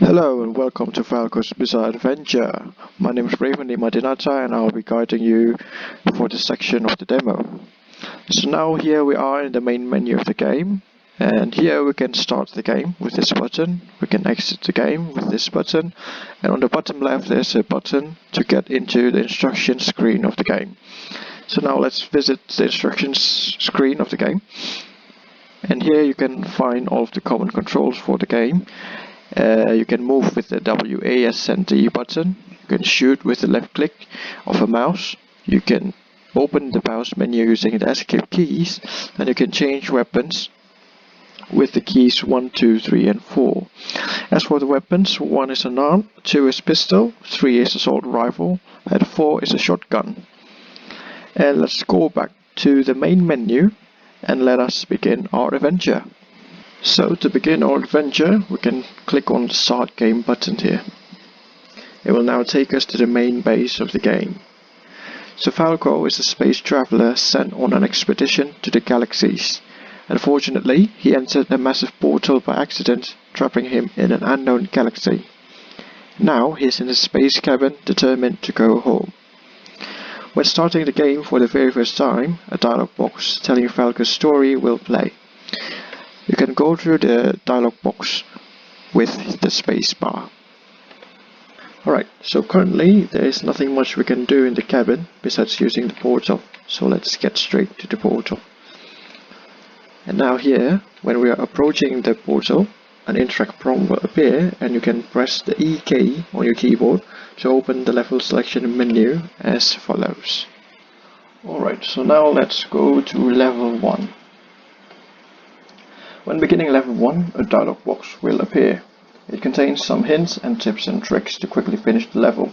Hello and welcome to Falco's Bizarre Adventure. My name is Limadinata and I'll be guiding you for this section of the demo. So now here we are in the main menu of the game, and here we can start the game with this button, we can exit the game with this button, and on the bottom left there's a button to get into the instructions screen of the game. So now let's visit the instructions screen of the game, and here you can find all of the common controls for the game. You can move with the WASD button, you can shoot with the left click of a mouse, you can open the mouse menu using the escape keys, and you can change weapons with the keys 1, 2, 3 and 4. As for the weapons, 1 is an arm, 2 is pistol, 3 is assault rifle, and 4 is a shotgun. And let's go back to the main menu and let us begin our adventure. So to begin our adventure, we can click on the Start Game button here. It will now take us to the main base of the game. So Falco is a space traveler sent on an expedition to the galaxies. Unfortunately, he entered a massive portal by accident, trapping him in an unknown galaxy. Now he is in a space cabin, determined to go home. When starting the game for the very first time, a dialog box telling Falco's story will play. You can go through the dialog box with the space bar. Alright, so currently there is nothing much we can do in the cabin besides using the portal, so let's get straight to the portal. And now here, when we are approaching the portal, an interact prompt will appear and you can press the E key on your keyboard to open the level selection menu as follows. Alright, so now let's go to level 1. When beginning level 1, a dialog box will appear. It contains some hints and tips and tricks to quickly finish the level.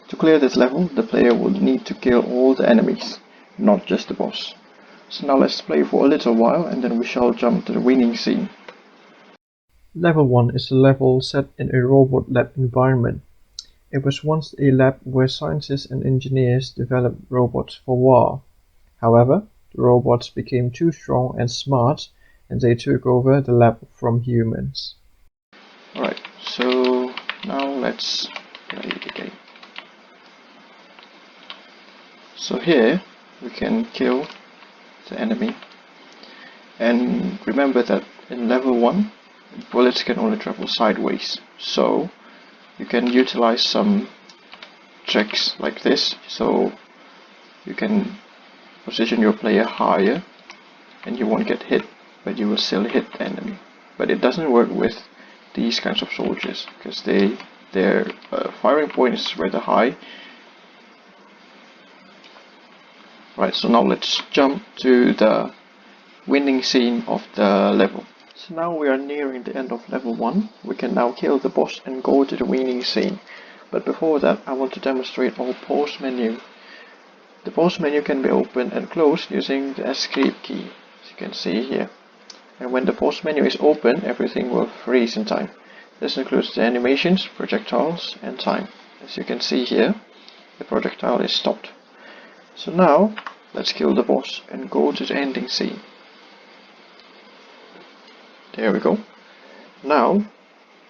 To clear this level, the player will need to kill all the enemies, not just the boss. So now let's play for a little while and then we shall jump to the winning scene. Level 1 is a level set in a robot lab environment. It was once a lab where scientists and engineers developed robots for war. However, the robots became too strong and smart, and they took over the lab from humans. Alright, so now let's play the game. So here we can kill the enemy, and remember that in level 1 bullets can only travel sideways, so you can utilize some tricks like this, so you can position your player higher and you won't get hit, but you will still hit the enemy. But it doesn't work with these kinds of soldiers because their firing point is rather high. Right, so now let's jump to the winning scene of the level. So now we are nearing the end of level 1. We can now kill the boss and go to the winning scene. But before that, I want to demonstrate our pause menu. The pause menu can be opened and closed using the escape key, as you can see here. And when the pause menu is open, everything will freeze in time. This includes the animations, projectiles and time. As you can see here, the projectile is stopped. So now, let's kill the boss and go to the ending scene. There we go. Now,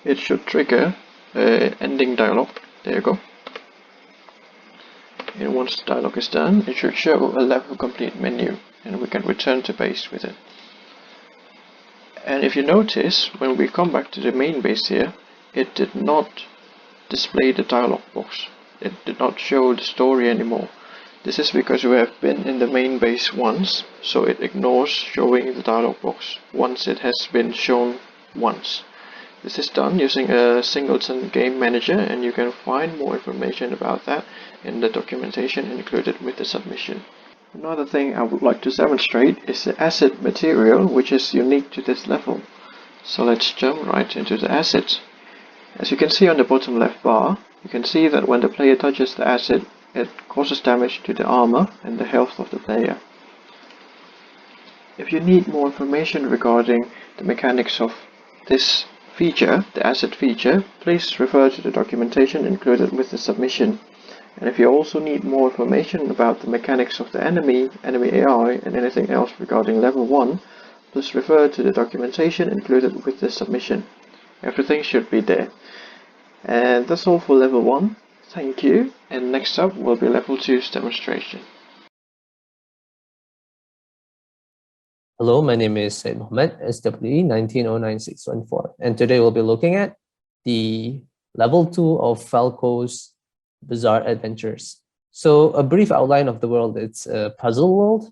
it should trigger ending dialog. There you go. And once the dialog is done, it should show a level complete menu, and we can return to base with it. And if you notice, when we come back to the main base here, it did not display the dialog box. It did not show the story anymore. This is because we have been in the main base once, so it ignores showing the dialog box once it has been shown once. This is done using a singleton game manager, and you can find more information about that in the documentation included with the submission. Another thing I would like to demonstrate is the asset material, which is unique to this level. So let's jump right into the assets. As you can see on the bottom left bar, you can see that when the player touches the asset, it causes damage to the armor and the health of the player. If you need more information regarding the mechanics of this feature, the asset feature, please refer to the documentation included with the submission. And if you also need more information about the mechanics of the enemy AI, and anything else regarding level 1, please refer to the documentation included with the submission. Everything should be there. And that's all for level 1. Thank you, and next up will be level 2's demonstration. Hello, my name is Syed Mohd, SWE 1909614, and today we'll be looking at the level 2 of Falco's Bizarre Adventures. So a brief outline of the world: it's a puzzle world,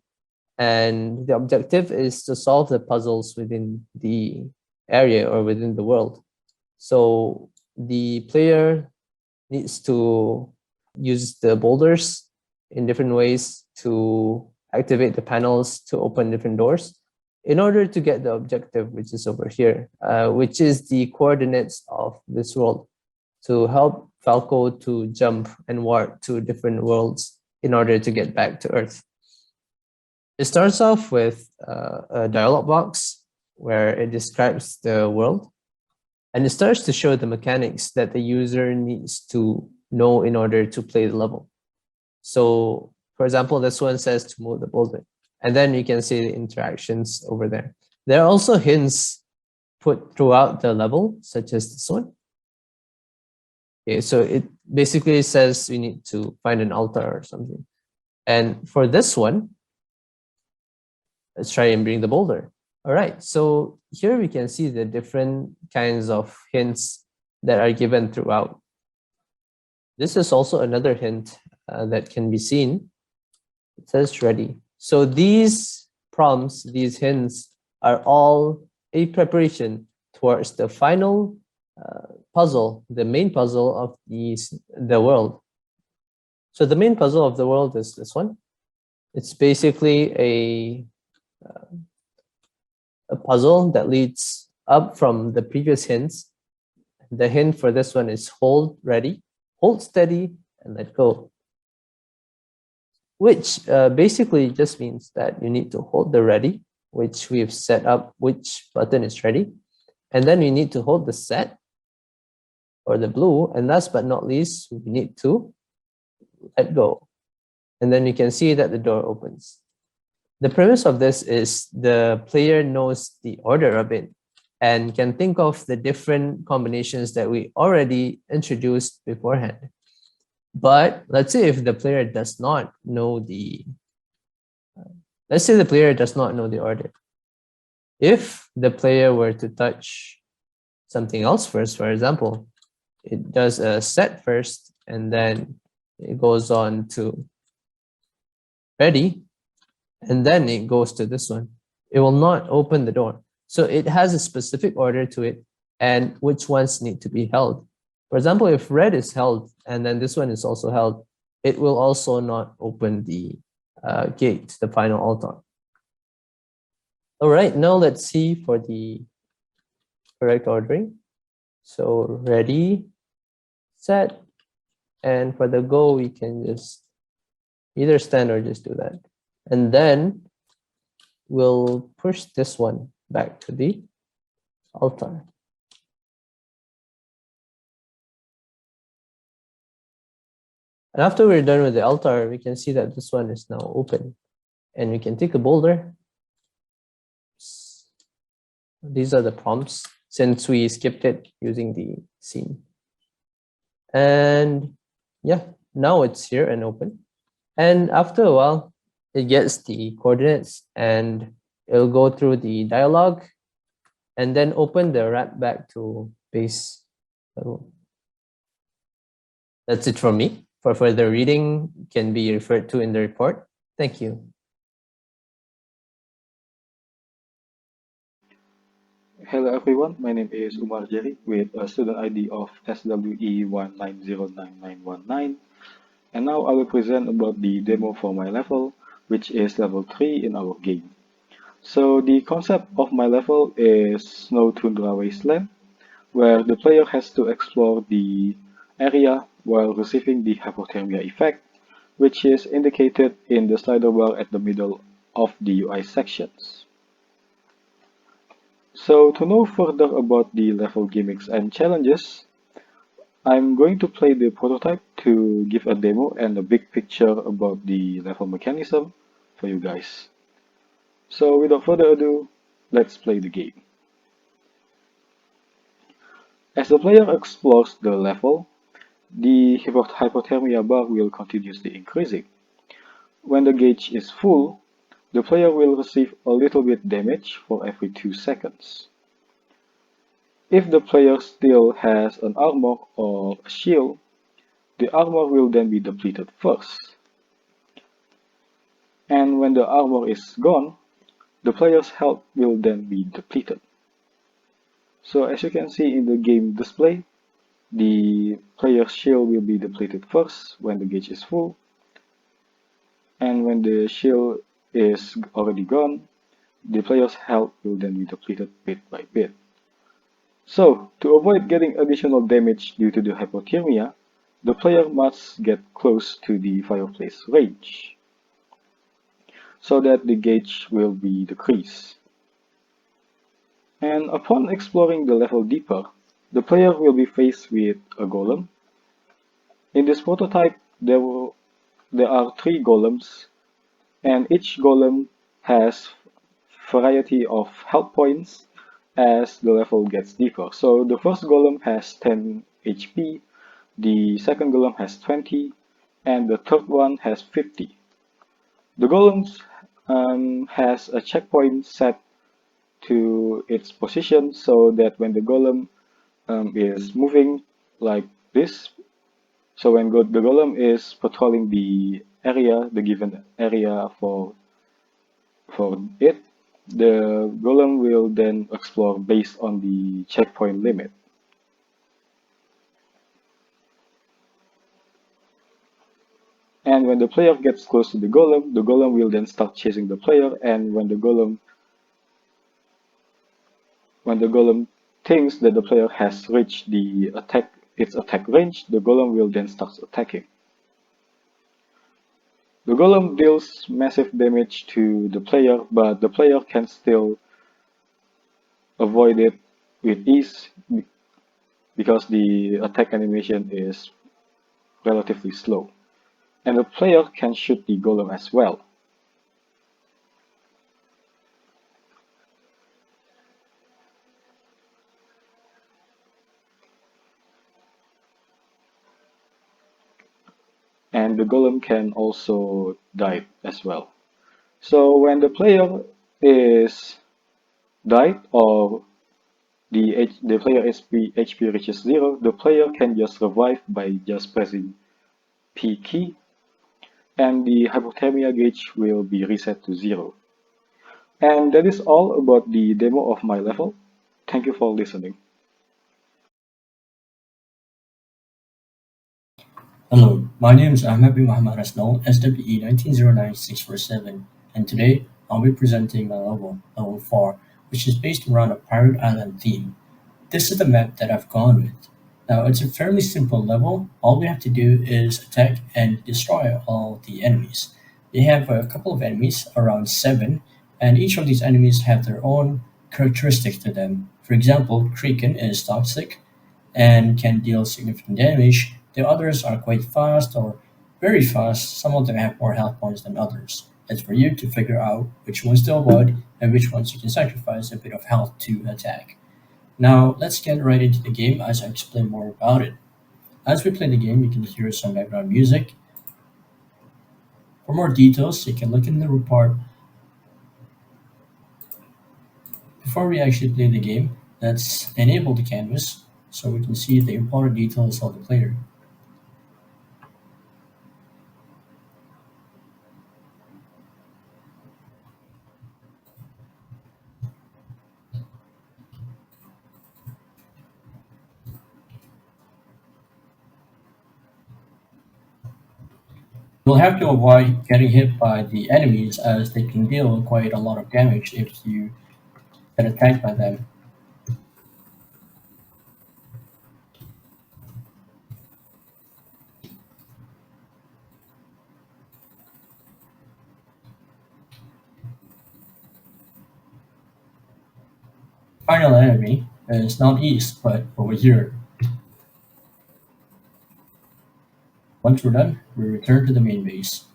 and the objective is to solve the puzzles within the area or within the world. So the player needs to use the boulders in different ways to activate the panels to open different doors in order to get the objective, which is over here, which is the coordinates of this world, to help Falco to jump and warp to different worlds in order to get back to Earth. It starts off with a dialog box where it describes the world, and it starts to show the mechanics that the user needs to know in order to play the level. So, for example, this one says to move the boulder, and then you can see the interactions over there. There are also hints put throughout the level, such as this one. Okay, so it basically says you need to find an altar or something. And for this one, let's try and bring the boulder. All right, so here we can see the different kinds of hints that are given throughout. This is also another hint that can be seen. It says ready. So these prompts, these hints are all a preparation towards the final puzzle, the main puzzle of the world. So the main puzzle of the world is this one. It's basically a puzzle that leads up from the previous hints. The hint for this one is hold ready, hold steady, and let go, which basically just means that you need to hold the ready, which we've set up which button is ready, and then you need to hold the set or the blue, and last but not least, we need to let go. And then you can see that the door opens. The premise of this is the player knows the order of it and can think of the different combinations that we already introduced beforehand. But let's say if the player does not know the, let's say the player does not know the order. If the player were to touch something else first, for example, it does a set first and then it goes on to ready, and then it goes to this one, it will not open the door. So it has a specific order to it and which ones need to be held. For example, if red is held and then this one is also held, it will also not open the gate, the final altar. All right, now let's see for the correct ordering. So ready, set, and for the go, we can just either stand or just do that. And then we'll push this one back to the altar. And after we're done with the altar, we can see that this one is now open. And we can take a boulder. These are the prompts since we skipped it using the scene. And yeah, now it's here and open. And after a while, it gets the coordinates and it'll go through the dialogue and then open the wrap back to base level. That's it from me. For further reading, can be referred to in the report. Thank you. Hello everyone, my name is Umar Jerry with a student ID of SWE1909919, and now I will present about the demo for my level, which is level 3 in our game. So the concept of my level is Snow Tundra Wasteland, where the player has to explore the area while receiving the hypothermia effect, which is indicated in the slider bar at the middle of the UI sections. So to know further about the level gimmicks and challenges, I'm going to play the prototype to give a demo and a big picture about the level mechanism for you guys. So without further ado, let's play the game. As the player explores the level, the hypothermia bar will continuously increasing. When the gauge is full, the player will receive a little bit damage for every 2 seconds. If the player still has an armor or a shield, the armor will then be depleted first. And when the armor is gone, the player's health will then be depleted. So as you can see in the game display, the player's shield will be depleted first when the gauge is full, and when the shield is already gone, the player's health will then be depleted bit by bit. So, to avoid getting additional damage due to the hypothermia, the player must get close to the fireplace range, so that the gauge will be decreased. And upon exploring the level deeper, the player will be faced with a golem. In this prototype, there are 3 golems, and each golem has variety of health points as the level gets deeper. So the first golem has 10 HP, the second golem has 20, and the third one has 50. The golem has a checkpoint set to its position so that when the golem is moving like this, so when the golem is patrolling the area, the given area for it, the golem will then explore based on the checkpoint limit. And when the player gets close to the golem will then start chasing the player, and when the golem thinks that the player has reached its attack range, the golem will then start attacking. The golem deals massive damage to the player, but the player can still avoid it with ease because the attack animation is relatively slow. And the player can shoot the golem as well. And the golem can also die as well. So when the player is died or the player HP reaches 0, the player can just revive by just pressing P key, and the hypothermia gauge will be reset to 0. And that is all about the demo of my level. Thank you for listening. Hello, my name is Ahmad bin Muhammad Hasnol, SWE 1909-647, and today I'll be presenting my level 4, which is based around a pirate island theme. This is the map that I've gone with. Now, it's a fairly simple level. All we have to do is attack and destroy all the enemies. They have a couple of enemies, around 7, and each of these enemies have their own characteristics to them. For example, Kraken is toxic and can deal significant damage. The others are quite fast or very fast. Some of them have more health points than others. It's for you to figure out which ones to avoid and which ones you can sacrifice a bit of health to attack. Now, let's get right into the game as I explain more about it. As we play the game, you can hear some background music. For more details, you can look in the report. Before we actually play the game, let's enable the canvas so we can see the important details of the player. You'll have to avoid getting hit by the enemies as they can deal quite a lot of damage if you get attacked by them. Final enemy is not east, but over here. Once we're done, we return to the main base.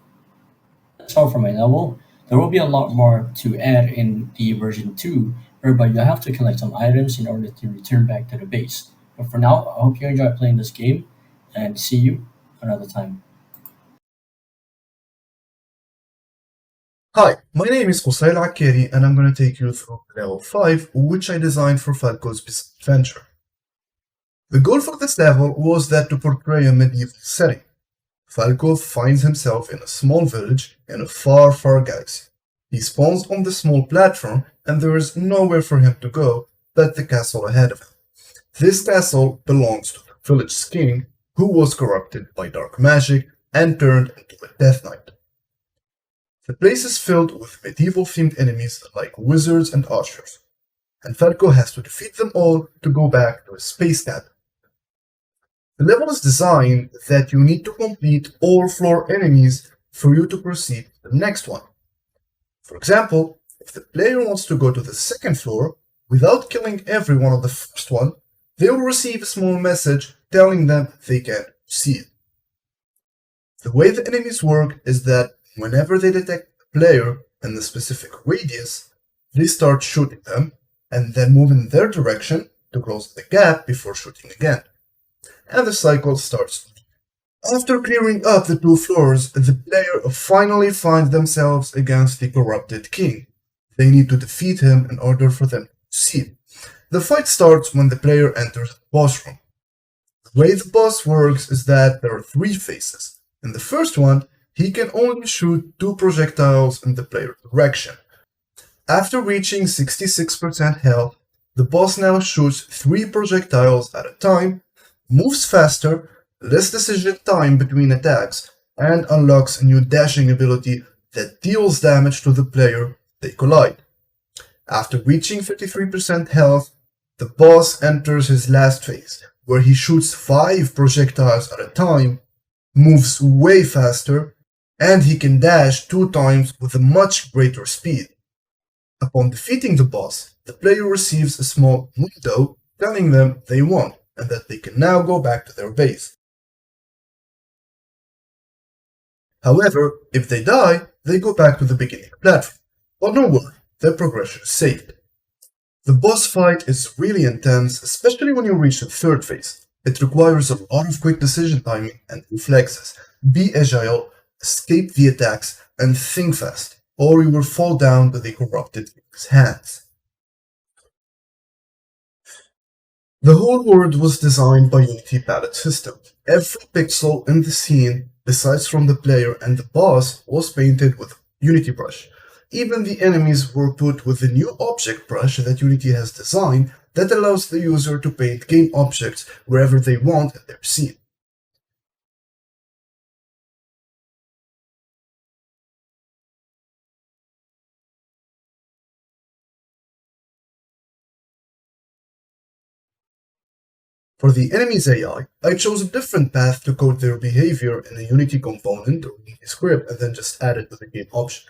That's all for my level. There will be a lot more to add in the version 2, whereby you'll have to collect some items in order to return back to the base. But for now, I hope you enjoy playing this game, and see you another time. Hi, my name is Qoussay El Akkari and I'm going to take you through level 5, which I designed for Falco's adventure. The goal for this level was that to portray a medieval setting. Falco finds himself in a small village in a far, far galaxy. He spawns on the small platform and there is nowhere for him to go but the castle ahead of him. This castle belongs to the village's king, who was corrupted by dark magic and turned into a death knight. The place is filled with medieval-themed enemies like wizards and archers, and Falco has to defeat them all to go back to his space cabin. The level is designed that you need to complete all floor enemies for you to proceed to the next one. For example, if the player wants to go to the second floor without killing everyone on the first one, they will receive a small message telling them they can proceed. The way the enemies work is that whenever they detect a player in the specific radius, they start shooting them and then move in their direction to close the gap before shooting again. And the cycle starts. After clearing up the 2 floors, the player finally finds themselves against the corrupted king. They need to defeat him in order for them to proceed. The fight starts when the player enters the boss room. The way the boss works is that there are 3 phases. In the first one, he can only shoot 2 projectiles in the player's direction. After reaching 66% health, the boss now shoots 3 projectiles at a time, moves faster, less decision time between attacks, and unlocks a new dashing ability that deals damage to the player they collide. After reaching 53% health, the boss enters his last phase, where he shoots 5 projectiles at a time, moves way faster, and he can dash 2 times with a much greater speed. Upon defeating the boss, the player receives a small window telling them they won and that they can now go back to their base. However, if they die, they go back to the beginning platform. But no worry, their progression is saved. The boss fight is really intense, especially when you reach the 3rd phase. It requires a lot of quick decision timing and reflexes. Be agile, escape the attacks, and think fast, or you will fall down to the corrupted king's hands. The whole world was designed by Unity palette system. Every pixel in the scene, besides from the player and the boss, was painted with Unity brush. Even the enemies were put with the new object brush that Unity has designed that allows the user to paint game objects wherever they want in their scene. For the enemy's AI, I chose a different path to code their behavior in a Unity component or Unity script and then just add it to the game object.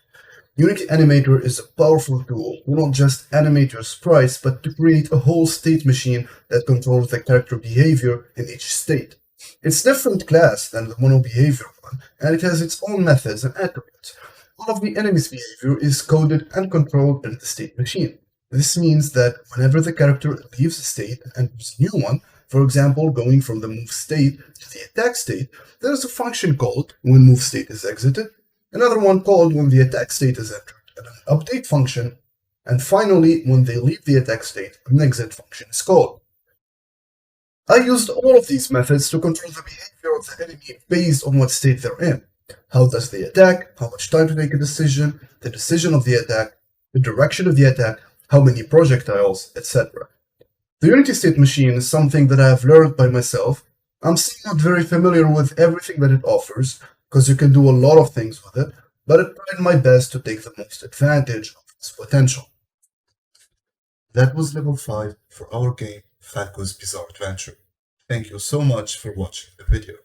Unity Animator is a powerful tool to not just animate your sprites, but to create a whole state machine that controls the character behavior in each state. It's a different class than the mono behavior one, and it has its own methods and attributes. All of the enemy's behavior is coded and controlled in the state machine. This means that whenever the character leaves a state and enters a new one, for example, going from the move state to the attack state, there is a function called when move state is exited, another one called when the attack state is entered, and an update function, and finally, when they leave the attack state, an exit function is called. I used all of these methods to control the behavior of the enemy based on what state they're in. How does they attack, how much time to make a decision, the decision of the attack, the direction of the attack, how many projectiles, etc. The Unity state machine is something that I have learned by myself. I'm still not very familiar with everything that it offers, because you can do a lot of things with it, but I tried my best to take the most advantage of its potential. That was level 5 for our game, Falco's Bizarre Adventure. Thank you so much for watching the video.